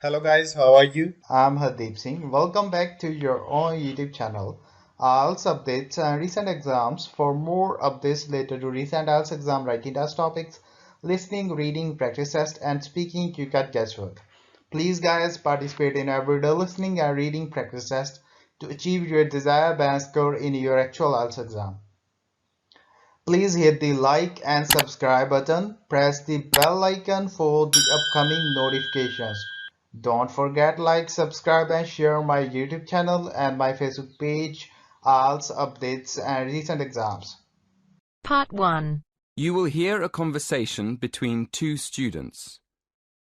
Hello guys, how are you? I'm Hardeep Singh. Welcome back to your own YouTube channel. IELTS updates and recent exams. For more updates related to recent IELTS exam writing test topics, listening, reading, practice test, and speaking, you got guesswork. Please, guys, participate in everyday listening and reading practice test to achieve your desired band score in your actual IELTS exam. Please hit the like and subscribe button. Press the bell icon for the upcoming notifications. Don't forget like, subscribe and share my YouTube channel and my Facebook page, IELTS updates and recent exams. Part 1. You will hear a conversation between two students.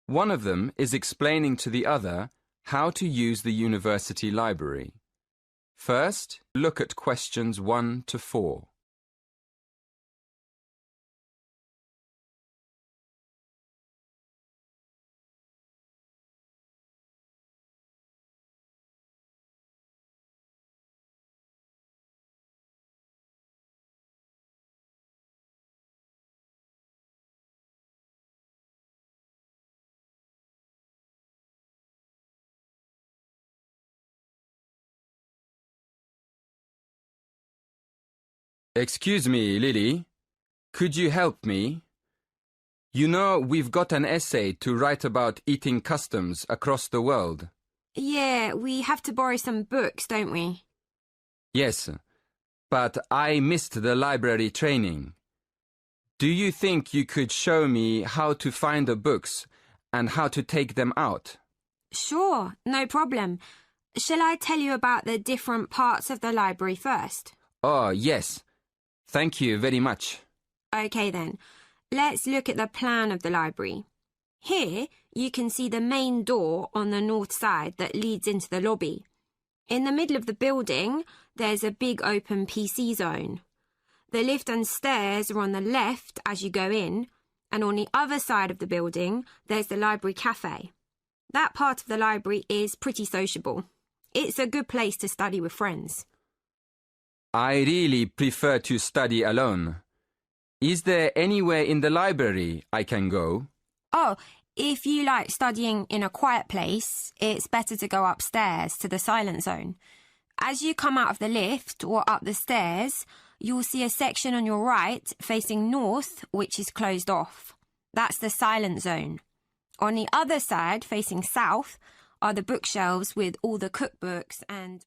One of them is explaining to the other how to use the university library. First, look at questions 1 to 4. Excuse me, Lily. Could you help me? You know, we've got an essay to write about eating customs across the world. Yeah, we have to borrow some books, don't we? Yes, but I missed the library training. Do you think you could show me how to find the books and how to take them out? Sure, no problem. Shall I tell you about the different parts of the library first? Oh, yes. Thank you very much. Okay then, let's look at the plan of the library. Here, you can see the main door on the north side that leads into the lobby. In the middle of the building, there's a big open PC zone. The lift and stairs are on the left as you go in, and on the other side of the building, there's the library cafe. That part of the library is pretty sociable. It's a good place to study with friends. I really prefer to study alone. Is there anywhere in the library I can go? Oh, if you like studying in a quiet place, it's better to go upstairs to the silent zone. As you come out of the lift or up the stairs, you'll see a section on your right facing north, which is closed off. That's the silent zone. On the other side, facing south, are the bookshelves with all the cookbooks and...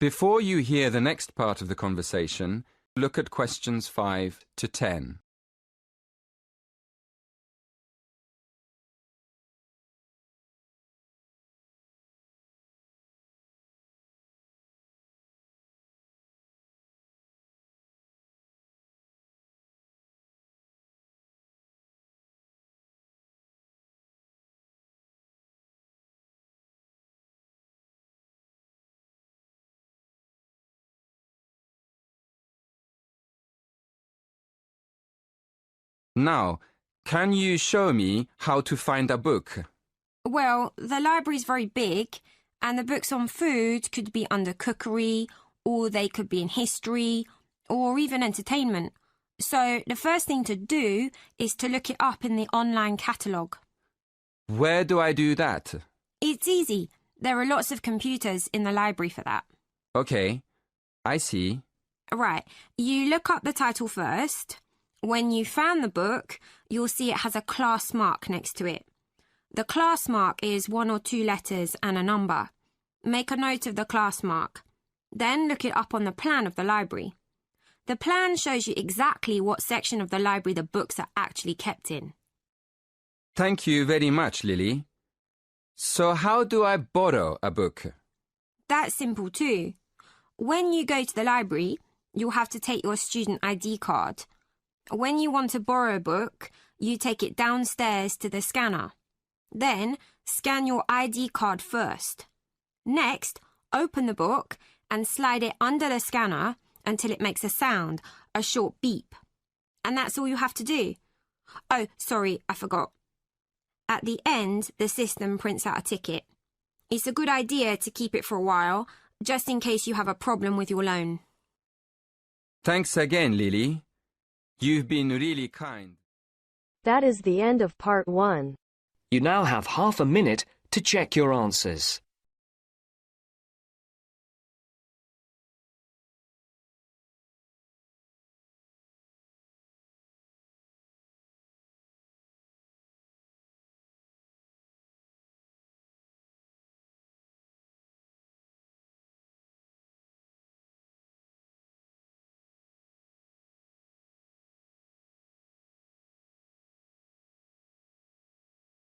Before you hear the next part of the conversation, look at questions 5 to 10. Now, can you show me how to find a book? Well, the library's very big, and the books on food could be under cookery, or they could be in history, or even entertainment. So the first thing to do is to look it up in the online catalogue. Where do I do that? It's easy. There are lots of computers in the library for that. Okay, I see. Right, you look up the title first. When you found the book, you'll see it has a class mark next to it. The class mark is 1 or 2 letters and a number. Make a note of the class mark. Then look it up on the plan of the library. The plan shows you exactly what section of the library the books are actually kept in. Thank you very much, Lily. So how do I borrow a book? That's simple too. When you go to the library, you'll have to take your student ID card. When you want to borrow a book, you take it downstairs to the scanner. Then, scan your ID card first. Next, open the book and slide it under the scanner until it makes a sound, a short beep. And that's all you have to do. Oh, sorry, I forgot. At the end, the system prints out a ticket. It's a good idea to keep it for a while, just in case you have a problem with your loan. Thanks again, Lily. You've been really kind. That is the end of part 1. You now have half a minute to check your answers.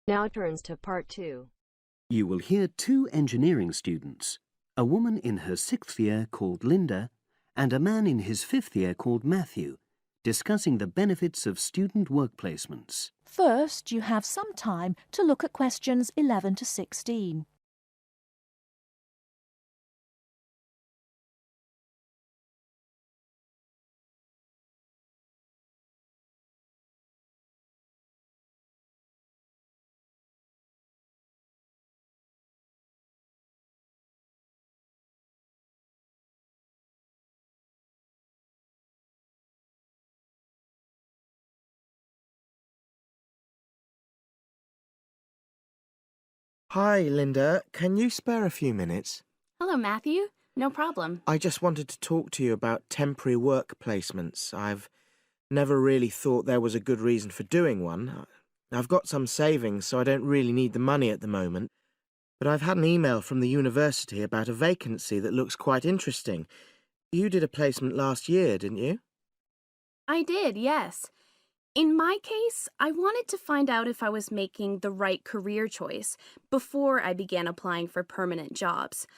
Now turns to part 2. You will hear 2 engineering students, a woman in her 6th year called Linda and a man in his 5th year called Matthew, discussing the benefits of student work placements. First, you have some time to look at questions 11 to 16. Hi, Linda. Can you spare a few minutes? Hello, Matthew. No problem. I just wanted to talk to you about temporary work placements. I've never really thought there was a good reason for doing one. I've got some savings, so I don't really need the money at the moment. But I've had an email from the university about a vacancy that looks quite interesting. You did a placement last year, didn't you? I did, yes. In my case, I wanted to find out if I was making the right career choice before I began applying for permanent jobs.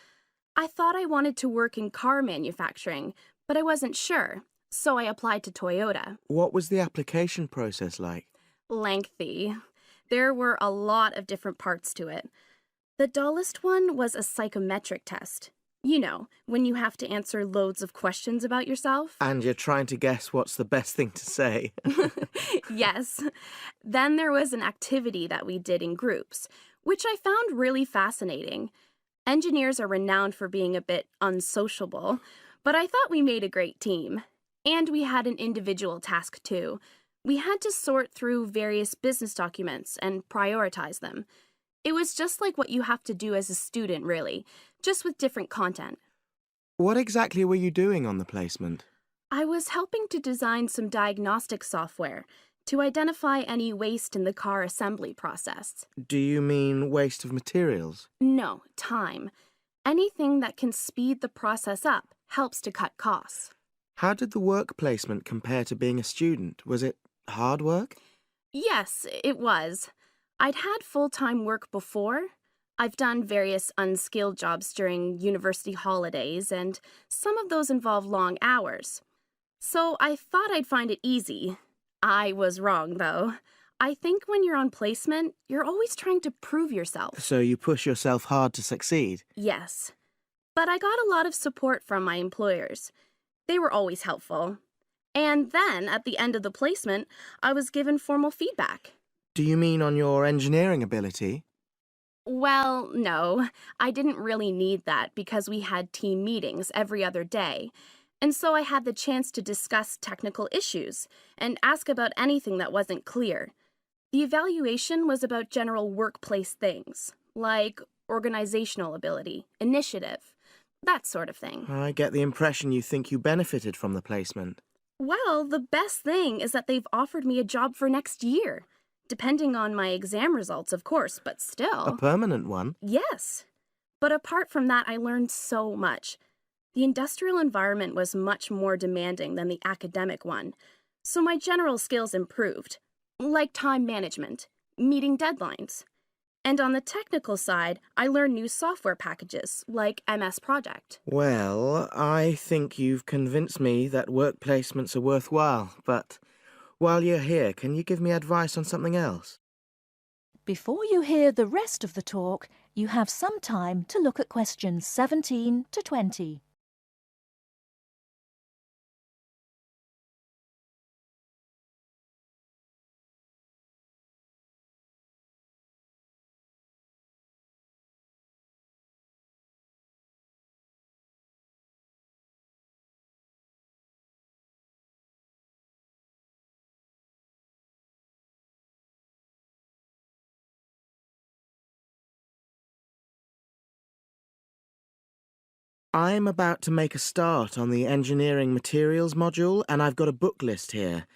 I thought I wanted to work in car manufacturing, but I wasn't sure, so I applied to Toyota. What was the application process like? Lengthy. There were a lot of different parts to it. The dullest one was a psychometric test. You know, when you have to answer loads of questions about yourself. And you're trying to guess what's the best thing to say. Yes. Then there was an activity that we did in groups, which I found really fascinating. Engineers are renowned for being a bit unsociable, but I thought we made a great team. And we had an individual task too. We had to sort through various business documents and prioritize them. It was just like what you have to do as a student, really, just with different content. What exactly were you doing on the placement? I was helping to design some diagnostic software to identify any waste in the car assembly process. Do you mean waste of materials? No, time. Anything that can speed the process up helps to cut costs. How did the work placement compare to being a student? Was it hard work? Yes, it was. I'd had full-time work before. I've done various unskilled jobs during university holidays, and some of those involve long hours. So I thought I'd find it easy. I was wrong, though. I think when you're on placement, you're always trying to prove yourself. So you push yourself hard to succeed? Yes. But I got a lot of support from my employers. They were always helpful. And then, at the end of the placement, I was given formal feedback. Do you mean on your engineering ability? Well, no. I didn't really need that because we had team meetings every other day. And so I had the chance to discuss technical issues and ask about anything that wasn't clear. The evaluation was about general workplace things, like organizational ability, initiative, that sort of thing. I get the impression you think you benefited from the placement. Well, the best thing is that they've offered me a job for next year. Depending on my exam results, of course, but still. A permanent one? Yes. But apart from that, I learned so much. The industrial environment was much more demanding than the academic one, so my general skills improved, like time management, meeting deadlines. And on the technical side, I learned new software packages, like MS Project. Well, I think you've convinced me that work placements are worthwhile, but while you're here, can you give me advice on something else? Before you hear the rest of the talk, you have some time to look at questions 17 to 20. I'm about to make a start on the engineering materials module, and I've got a book list here.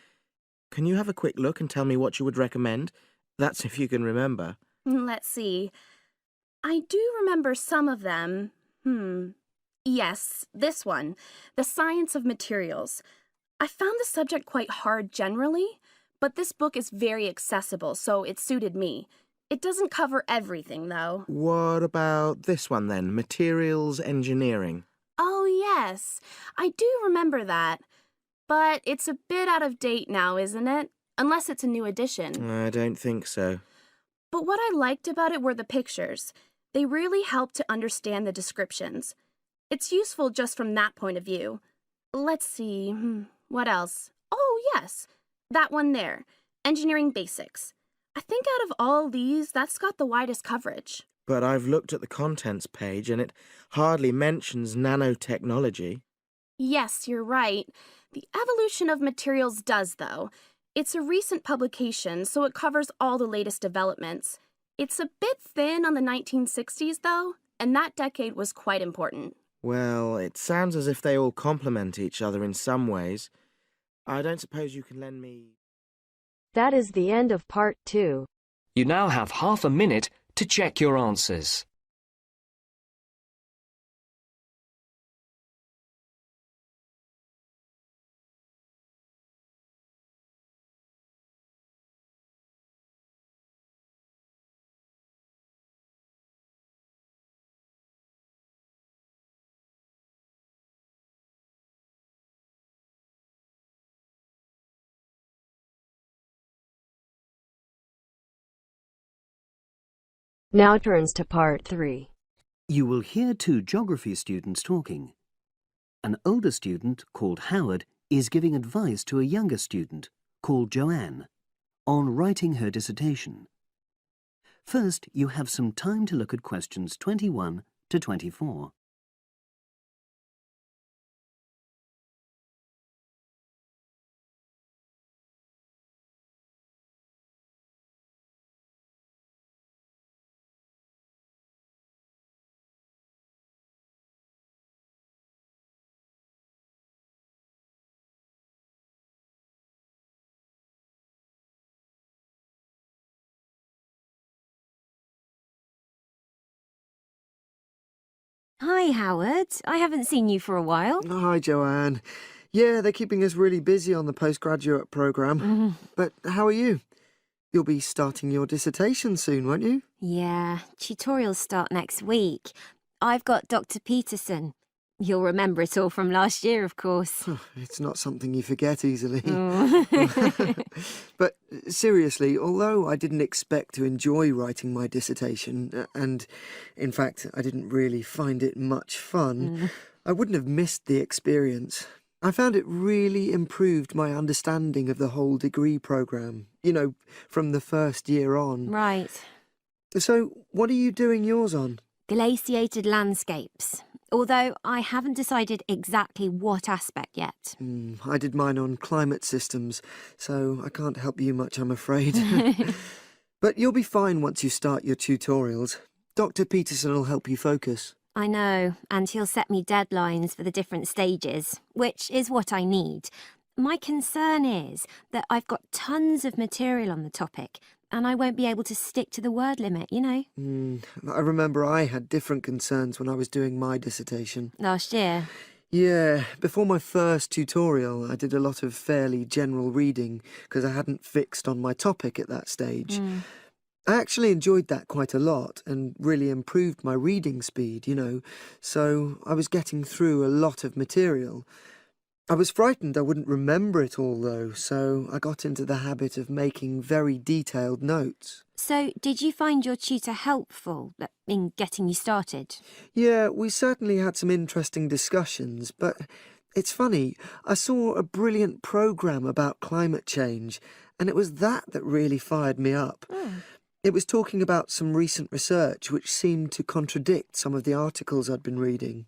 Can you have a quick look and tell me what you would recommend? That's if you can remember. Let's see. I do remember some of them. Yes, this one, The Science of Materials. I found the subject quite hard generally, but this book is very accessible, so it suited me. It doesn't cover everything, though. What about this one then, Materials Engineering? Oh, yes, I do remember that. But it's a bit out of date now, isn't it? Unless it's a new edition. I don't think so. But what I liked about it were the pictures. They really helped to understand the descriptions. It's useful just from that point of view. Let's see, what else? Oh, yes, that one there, Engineering Basics. I think out of all these, that's got the widest coverage. But I've looked at the contents page and it hardly mentions nanotechnology. Yes, you're right. The evolution of materials does, though. It's a recent publication, so it covers all the latest developments. It's a bit thin on the 1960s, though, and that decade was quite important. Well, it sounds as if they all complement each other in some ways. I don't suppose you can lend me... That is the end of part 2. You now have half a minute to check your answers. Now turns to part 3. You will hear two geography students talking. An older student, called Howard, is giving advice to a younger student, called Joanne, on writing her dissertation. First, you have some time to look at questions 21 to 24. Hi, Howard. I haven't seen you for a while. Hi, Joanne. Yeah, they're keeping us really busy on the postgraduate programme. But how are you? You'll be starting your dissertation soon, won't you? Yeah, tutorials start next week. I've got Dr. Peterson. You'll remember it all from last year, of course. It's not something you forget easily. Oh. But seriously, although I didn't expect to enjoy writing my dissertation, and in fact, I didn't really find it much fun, I wouldn't have missed the experience. I found it really improved my understanding of the whole degree programme, you know, from the first year on. Right. So, what are you doing yours on? Glaciated landscapes. Although I haven't decided exactly what aspect yet. I did mine on climate systems, so I can't help you much, I'm afraid. But you'll be fine once you start your tutorials. Dr. Peterson will help you focus. I know, and he'll set me deadlines for the different stages, which is what I need. My concern is that I've got tons of material on the topic, and I won't be able to stick to the word limit, you know. I remember I had different concerns when I was doing my dissertation. Last year. Yeah, before my first tutorial, I did a lot of fairly general reading because I hadn't fixed on my topic at that stage. I actually enjoyed that quite a lot and really improved my reading speed, you know, so I was getting through a lot of material. I was frightened I wouldn't remember it all, though, so I got into the habit of making very detailed notes. So, did you find your tutor helpful in getting you started? Yeah, we certainly had some interesting discussions, but it's funny, I saw a brilliant programme about climate change, and it was that really fired me up. It was talking about some recent research which seemed to contradict some of the articles I'd been reading.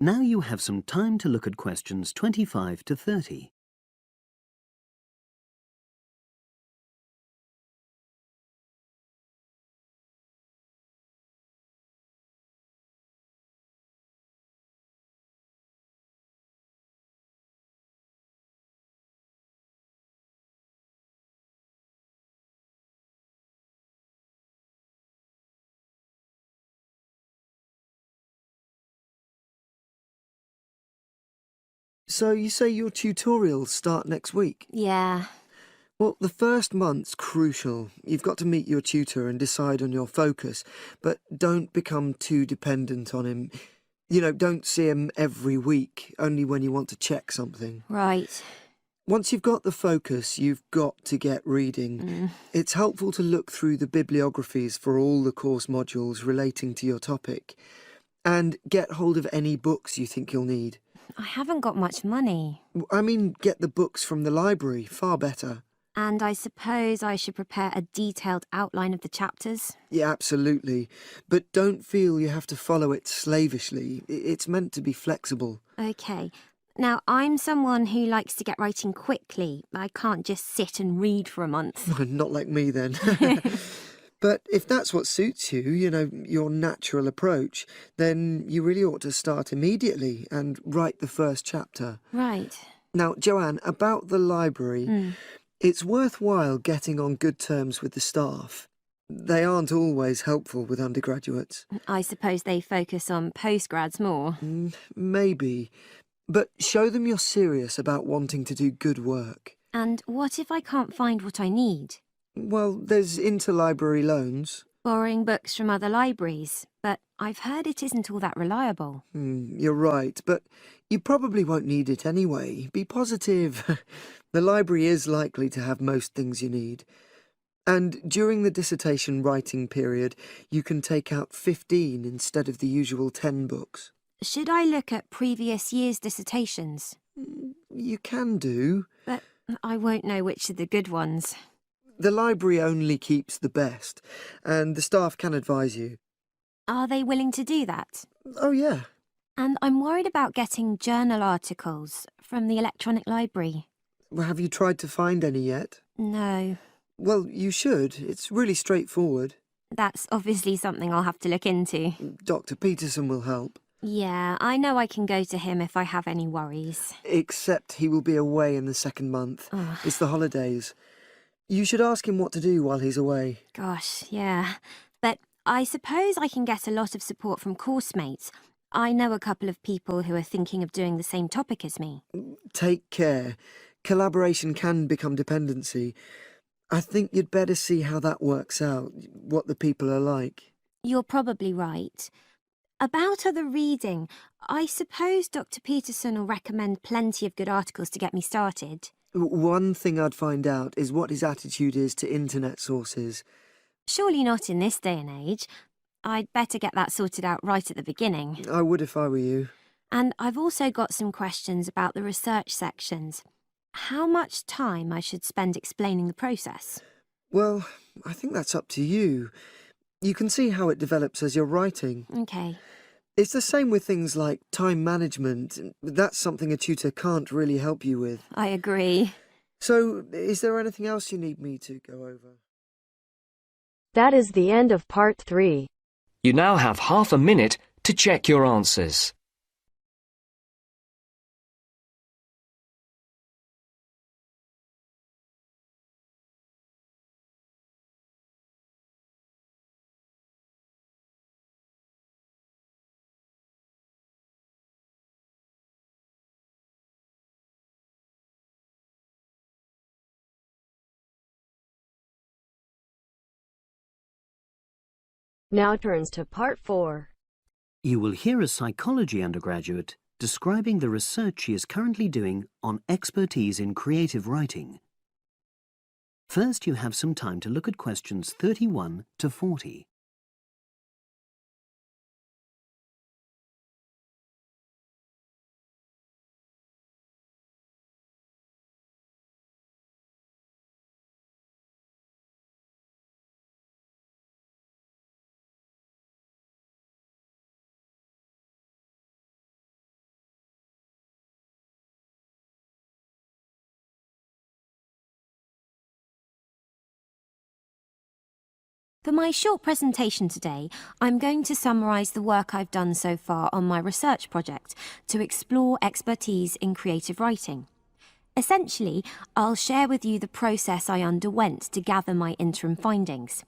Now you have some time to look at questions 25 to 30. So you say your tutorials start next week? Yeah. Well, the first month's crucial. You've got to meet your tutor and decide on your focus, but don't become too dependent on him. You know, don't see him every week, only when you want to check something. Right. Once you've got the focus, you've got to get reading. It's helpful to look through the bibliographies for all the course modules relating to your topic, and get hold of any books you think you'll need. I haven't got much money. I mean, get the books from the library, far better. And I suppose I should prepare a detailed outline of the chapters? Yeah, absolutely. But don't feel you have to follow it slavishly. It's meant to be flexible. OK. Now, I'm someone who likes to get writing quickly. I can't just sit and read for a month. Not like me, then. But if that's what suits you, you know, your natural approach, then you really ought to start immediately and write the first chapter. Right. Now, Joanne, about the library, it's worthwhile getting on good terms with the staff. They aren't always helpful with undergraduates. I suppose they focus on postgrads more. Maybe. But show them you're serious about wanting to do good work. And what if I can't find what I need? Well, there's interlibrary loans. Borrowing books from other libraries, but I've heard it isn't all that reliable. You're right, but you probably won't need it anyway. Be positive. The library is likely to have most things you need. And during the dissertation writing period, you can take out 15 instead of the usual 10 books. Should I look at previous year's dissertations? You can do. But I won't know which are the good ones. The library only keeps the best, and the staff can advise you. Are they willing to do that? Oh, yeah. And I'm worried about getting journal articles from the electronic library. Well, have you tried to find any yet? No. Well, you should. It's really straightforward. That's obviously something I'll have to look into. Dr. Peterson will help. Yeah, I know I can go to him if I have any worries. Except he will be away in the second month. Ugh. It's the holidays. You should ask him what to do while he's away. Gosh, yeah. But I suppose I can get a lot of support from course mates. I know a couple of people who are thinking of doing the same topic as me. Take care. Collaboration can become dependency. I think you'd better see how that works out, what the people are like. You're probably right. About other reading, I suppose Dr. Peterson will recommend plenty of good articles to get me started. One thing I'd find out is what his attitude is to internet sources. Surely not in this day and age. I'd better get that sorted out right at the beginning. I would if I were you. And I've also got some questions about the research sections. How much time I should spend explaining the process? Well, I think that's up to you. You can see how it develops as you're writing. OK. It's the same with things like time management. That's something a tutor can't really help you with. I agree. So, is there anything else you need me to go over? That is the end of part 3. You now have half a minute to check your answers. Now turns to part 4. You will hear a psychology undergraduate describing the research she is currently doing on expertise in creative writing. First, you have some time to look at questions 31 to 40. For my short presentation today, I'm going to summarise the work I've done so far on my research project to explore expertise in creative writing. Essentially, I'll share with you the process I underwent to gather my interim findings.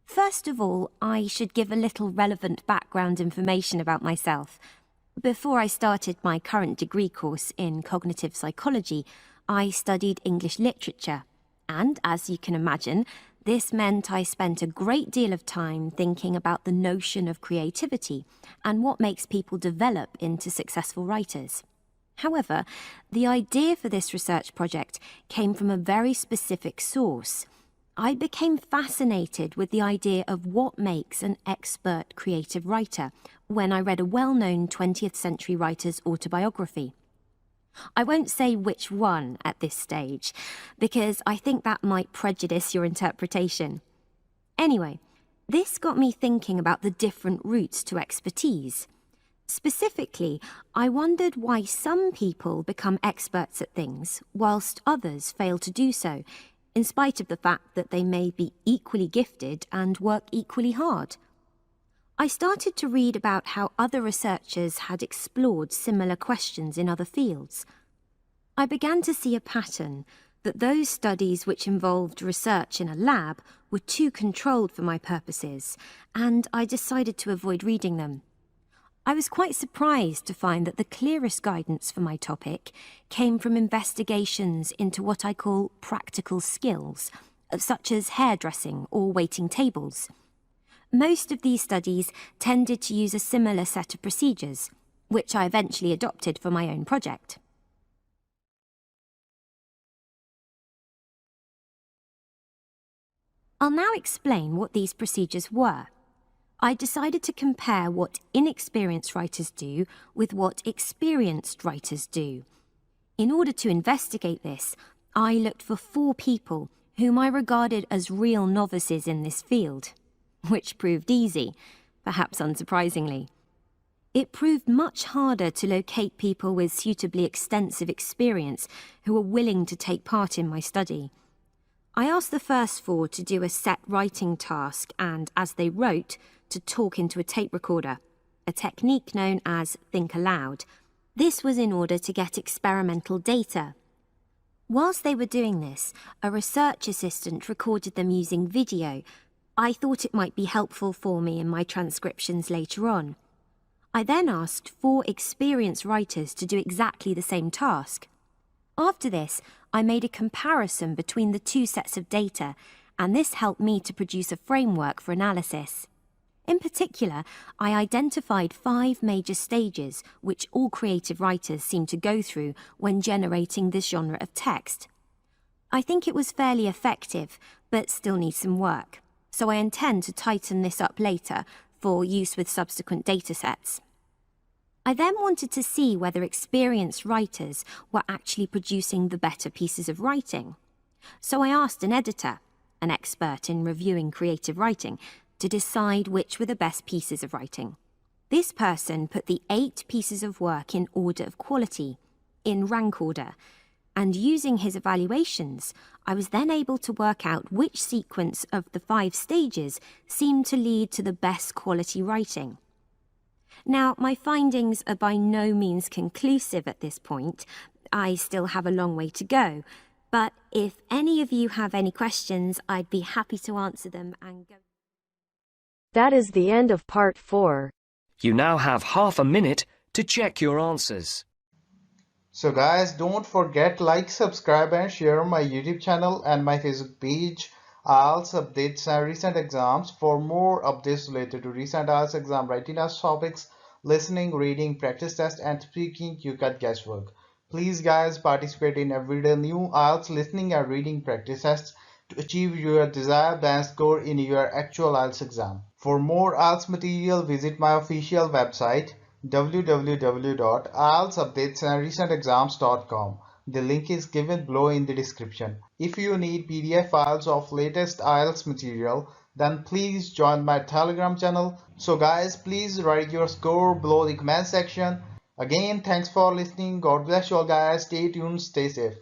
First of all, I should give a little relevant background information about myself. Before I started my current degree course in cognitive psychology, I studied English literature, and as you can imagine, this meant I spent a great deal of time thinking about the notion of creativity and what makes people develop into successful writers. However, the idea for this research project came from a very specific source. I became fascinated with the idea of what makes an expert creative writer when I read a well-known 20th century writer's autobiography. I won't say which one at this stage, because I think that might prejudice your interpretation. Anyway, this got me thinking about the different routes to expertise. Specifically, I wondered why some people become experts at things whilst others fail to do so, in spite of the fact that they may be equally gifted and work equally hard. I started to read about how other researchers had explored similar questions in other fields. I began to see a pattern that those studies which involved research in a lab were too controlled for my purposes, and I decided to avoid reading them. I was quite surprised to find that the clearest guidance for my topic came from investigations into what I call practical skills, such as hairdressing or waiting tables. Most of these studies tended to use a similar set of procedures, which I eventually adopted for my own project. I'll now explain what these procedures were. I decided to compare what inexperienced writers do with what experienced writers do. In order to investigate this, I looked for 4 people whom I regarded as real novices in this field, which proved easy, perhaps unsurprisingly. It proved much harder to locate people with suitably extensive experience who were willing to take part in my study. I asked the first 4 to do a set writing task and, as they wrote, to talk into a tape recorder, a technique known as think aloud. This was in order to get experimental data. Whilst they were doing this, a research assistant recorded them using video. I thought it might be helpful for me in my transcriptions later on. I then asked 4 experienced writers to do exactly the same task. After this, I made a comparison between the 2 sets of data, and this helped me to produce a framework for analysis. In particular, I identified 5 major stages which all creative writers seem to go through when generating this genre of text. I think it was fairly effective, but still needs some work, so I intend to tighten this up later for use with subsequent datasets. I then wanted to see whether experienced writers were actually producing the better pieces of writing. So I asked an editor, an expert in reviewing creative writing, to decide which were the best pieces of writing. This person put the 8 pieces of work in order of quality, in rank order, and using his evaluations, I was then able to work out which sequence of the 5 stages seemed to lead to the best quality writing. Now, my findings are by no means conclusive at this point. I still have a long way to go, but if any of you have any questions, I'd be happy to answer them and go. That is the end of part 4. You now have half a minute to check your answers. So guys, don't forget like, subscribe and share my YouTube channel and my Facebook page, IELTS updates and recent exams. For more updates related to recent IELTS exam writing test topics, listening, reading, practice test and speaking, you got guesswork. Please guys, participate in everyday new IELTS listening and reading practice tests to achieve your desired band score in your actual IELTS exam. For more IELTS material, visit my official website www.ieltsupdatesandrecentexams.com. The link is given below in the description. If you need PDF files of latest IELTS material, then please join my Telegram channel. So guys, please write your score below the comment section. Again, thanks for listening. God bless you all guys. Stay tuned, stay safe.